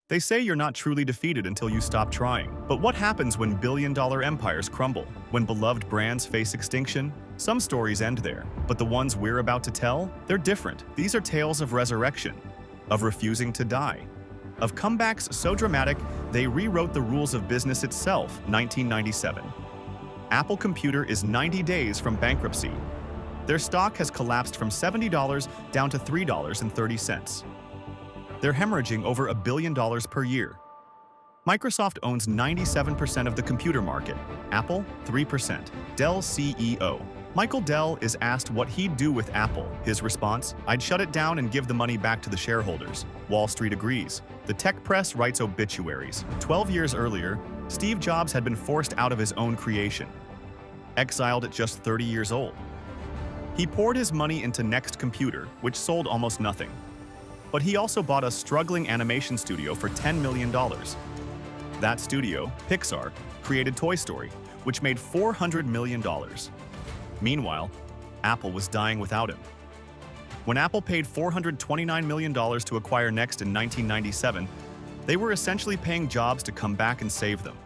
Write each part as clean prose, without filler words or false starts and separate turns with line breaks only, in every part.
They say you're not truly defeated until you stop trying. But what happens when billion-dollar empires crumble? When beloved brands face extinction? Some stories end there, but the ones we're about to tell, they're different. These are tales of resurrection, of refusing to die, of comebacks so dramatic they rewrote the rules of business itself. 1997. Apple Computer is 90 days from bankruptcy. Their stock has collapsed from $70 down to $3.30. They're hemorrhaging over $1 billion per year. Microsoft owns 97% of the computer market, Apple 3%. Dell CEO Michael Dell is asked what he'd do with Apple. His response: "I'd shut it down and give the money back to the shareholders." Wall Street agrees. The tech press writes obituaries. 12 years earlier, Steve Jobs had been forced out of his own creation, exiled at just 30 years old. He poured his money into Next Computer, which sold almost nothing. But he also bought a struggling animation studio for $10 million. That studio, Pixar, created Toy Story, which made $400 million. Meanwhile, Apple was dying without him. When Apple paid $429 million to acquire Next in 1997, they were essentially paying Jobs to come back and save them.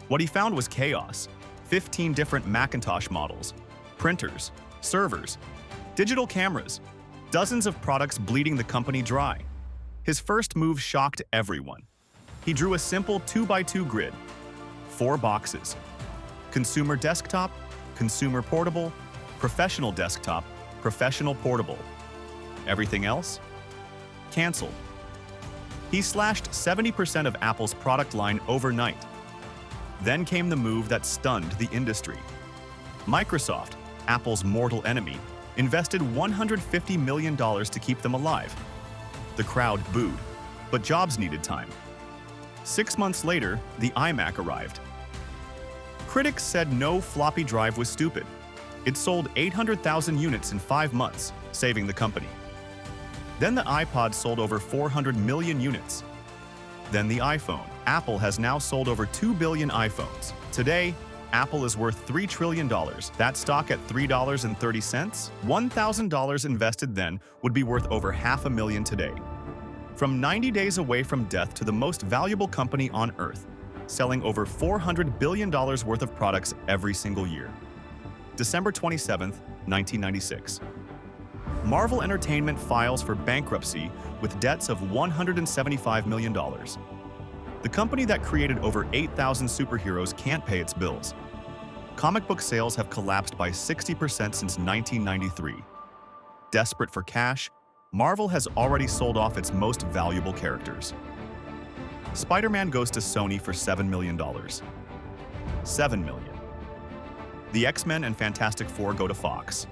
What he found was chaos: 15 different Macintosh models, printers, servers, digital cameras, dozens of products bleeding the company dry. His first move shocked everyone. He drew a simple 2x2 grid, 4 boxes: consumer desktop, consumer portable, professional desktop, professional portable. Everything else? Canceled. He slashed 70% of Apple's product line overnight. Then came the move that stunned the industry. Microsoft, Apple's mortal enemy, invested $150 million to keep them alive. The crowd booed, but Jobs needed time. 6 months later, the iMac arrived. Critics said no floppy drive was stupid. It sold 800,000 units in 5 months, saving the company. Then the iPod sold over 400 million units. Then the iPhone. Apple has now sold over 2 billion iPhones. Today, Apple is worth $3 trillion. That stock at $3.30? $1,000 invested then would be worth over $500,000 today. From 90 days away from death to the most valuable company on Earth, selling over $400 billion worth of products every single year. December 27, 1996. Marvel Entertainment files for bankruptcy with debts of $175 million. The company that created over 8,000 superheroes can't pay its bills. Comic book sales have collapsed by 60% since 1993. Desperate for cash, Marvel has already sold off its most valuable characters. Spider-Man goes to Sony for $7 million. $7 million. The X-Men and Fantastic Four go to Fox.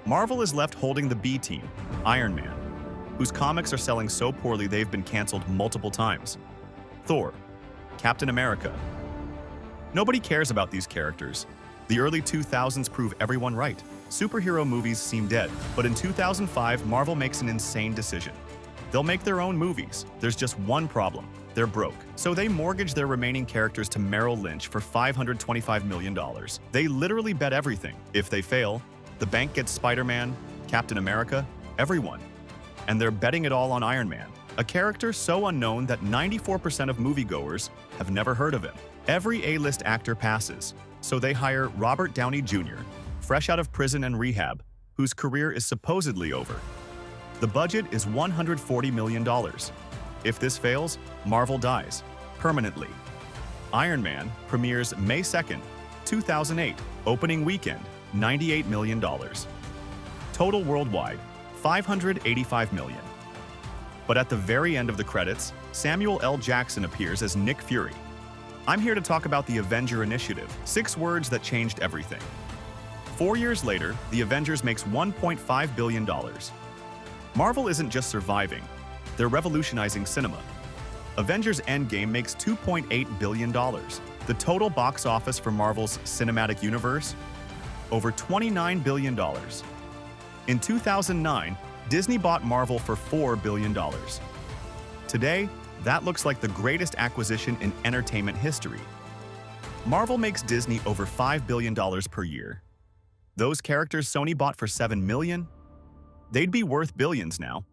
Marvel is left holding the B team, Iron Man, whose comics are selling so poorly they've been canceled multiple times. Thor, Captain America. Nobody cares about these characters. The early 2000s prove everyone right. Superhero movies seem dead, but in 2005, Marvel makes an insane decision. They'll make their own movies. There's just one problem: they're broke. So they mortgage their remaining characters to Merrill Lynch for $525 million. They literally bet everything. If they fail, the bank gets Spider-Man, Captain America, everyone. And they're betting it all on Iron Man, a character so unknown that 94% of moviegoers have never heard of him. Every A-list actor passes, so they hire Robert Downey Jr., fresh out of prison and rehab, whose career is supposedly over. The budget is $140 million. If this fails, Marvel dies, permanently. Iron Man premieres May 2nd, 2008, opening weekend, $98 million. Total worldwide, $585 million. But at the very end of the credits, Samuel L. Jackson appears as Nick Fury. I'm here to talk about the Avenger Initiative, 6 words that changed everything. 4 years later, the Avengers makes $1.5 billion. Marvel isn't just surviving, they're revolutionizing cinema. Avengers Endgame makes $2.8 billion. The total box office for Marvel's cinematic universe? Over $29 billion. In 2009, Disney bought Marvel for $4 billion. Today, that looks like the greatest acquisition in entertainment history. Marvel makes Disney over $5 billion per year. Those characters Sony bought for $7 million? They'd be worth billions now.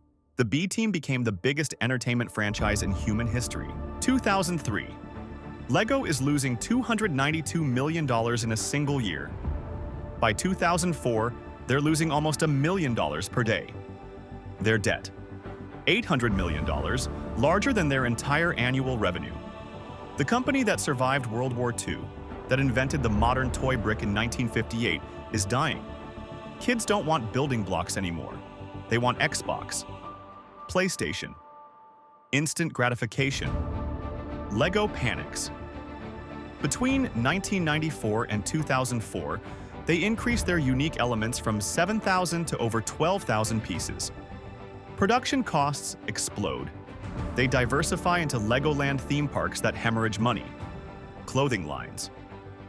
The B Team became the biggest entertainment franchise in human history. 2003. LEGO is losing $292 million in a single year. By 2004, they're losing almost $1 million per day. Their debt, $800 million, larger than their entire annual revenue. The company that survived World War II, that invented the modern toy brick in 1958, is dying. Kids don't want building blocks anymore. They want Xbox, PlayStation, instant gratification. LEGO panics. Between 1994 and 2004, they increased their unique elements from 7,000 to over 12,000 pieces. Production costs explode. They diversify into Legoland theme parks that hemorrhage money, clothing lines,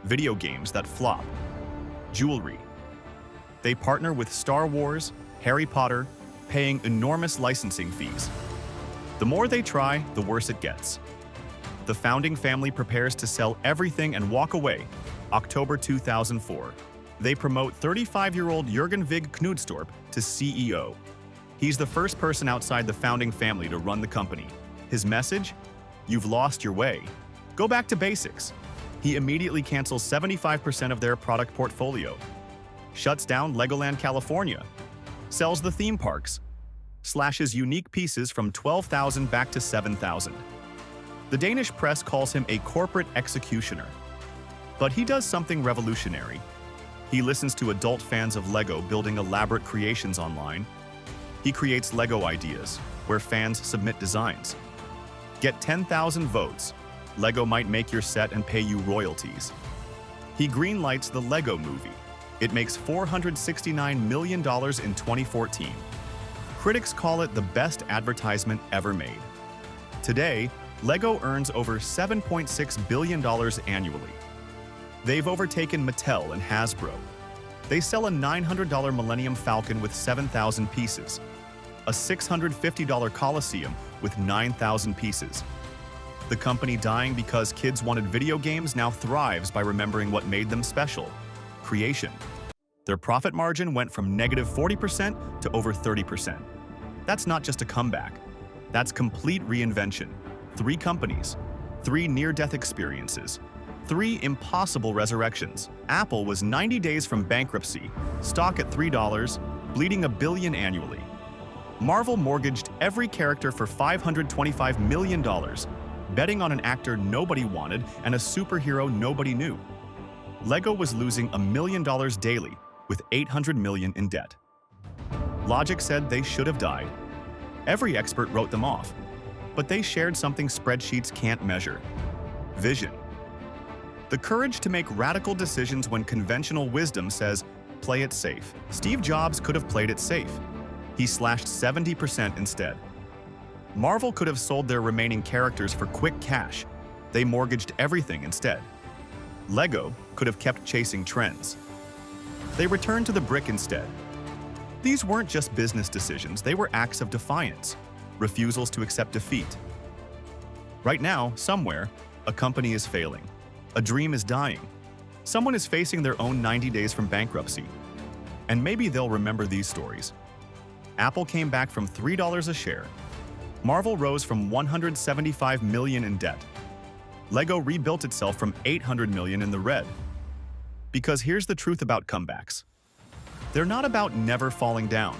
video games that flop, jewelry. They partner with Star Wars, Harry Potter, paying enormous licensing fees. The more they try, the worse it gets. The founding family prepares to sell everything and walk away. October 2004. They promote 35-year-old Jürgen Vig Knudstorp to CEO. He's the first person outside the founding family to run the company. His message? You've lost your way. Go back to basics. He immediately cancels 75% of their product portfolio, shuts down Legoland California, sells the theme parks, slashes unique pieces from 12,000 back to 7,000. The Danish press calls him a corporate executioner. But he does something revolutionary. He listens to adult fans of LEGO building elaborate creations online. He creates LEGO ideas, where fans submit designs. Get 10,000 votes. LEGO might make your set and pay you royalties. He greenlights the LEGO movie. It makes $469 million in 2014. Critics call it the best advertisement ever made. Today, LEGO earns over $7.6 billion annually. They've overtaken Mattel and Hasbro. They sell a $900 Millennium Falcon with 7,000 pieces, a $650 Coliseum with 9,000 pieces. The company dying because kids wanted video games now thrives by remembering what made them special: creation. Their profit margin went from negative 40% to over 30%. That's not just a comeback. That's complete reinvention. 3 companies, 3 near-death experiences, 3 impossible resurrections. Apple was 90 days from bankruptcy, stock at $3, bleeding $1 billion annually. Marvel mortgaged every character for $525 million, betting on an actor nobody wanted and a superhero nobody knew. LEGO was losing $1 million daily, with $800 million in debt. Logic said they should have died. Every expert wrote them off, but they shared something spreadsheets can't measure: vision. The courage to make radical decisions when conventional wisdom says, play it safe. Steve Jobs could have played it safe. He slashed 70% instead. Marvel could have sold their remaining characters for quick cash. They mortgaged everything instead. LEGO could have kept chasing trends. They returned to the brick instead. These weren't just business decisions, they were acts of defiance, refusals to accept defeat. Right now, somewhere, a company is failing. A dream is dying. Someone is facing their own 90 days from bankruptcy. And maybe they'll remember these stories. Apple came back from $3 a share. Marvel rose from $175 million in debt. LEGO rebuilt itself from $800 million in the red. Because here's the truth about comebacks. They're not about never falling down.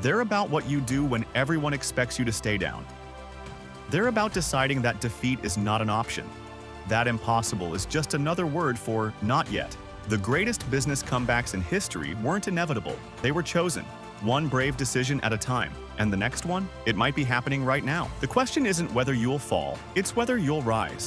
They're about what you do when everyone expects you to stay down. They're about deciding that defeat is not an option. That impossible is just another word for not yet. The greatest business comebacks in history weren't inevitable. They were chosen, one brave decision at a time. And the next one? It might be happening right now. The question isn't whether you'll fall, it's whether you'll rise.